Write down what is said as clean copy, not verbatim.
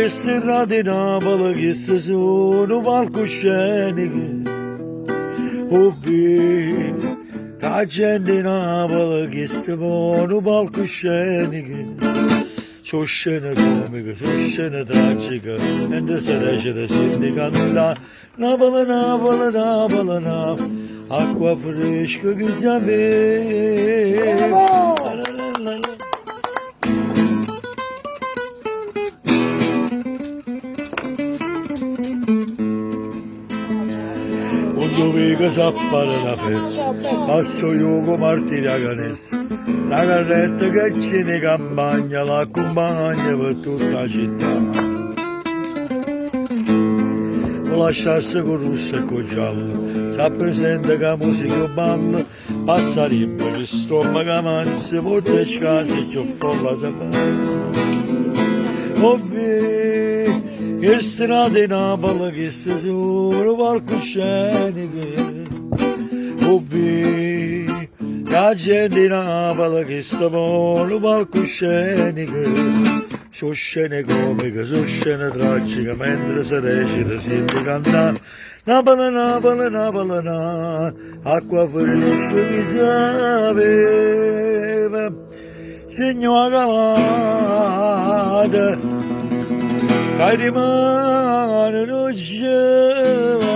che serra di Napoli che si sono palcosceniche. Oh, la gente di Napoli che si fanno palcosceniche. Sono scene comiche, sono scene tragiche, mentre si recita si canta Napoli, Napoli, Napoli, Napoli, acqua fresca che si beve. Quando vega s'appare la festa, passo io come Martiriaganes, la carretta che c'è in campagna, l'accompagna per tutta la città. Non lasciasse con rosso e con giallo, si presenta che la musica balla, passarebbe che stomaca manza, porta scasa e che folla si fa. Ovvio, che strade Napoli che si sono palcosceniche, ovvio, la gente di Napoli che si fanno palcosceniche, sono scene comiche, sono scene tragiche, mentre si recita si canta Napoli, Napoli, Napoli, Napoli, acqua fresca che si beve, signora calata, che rimane non c'è.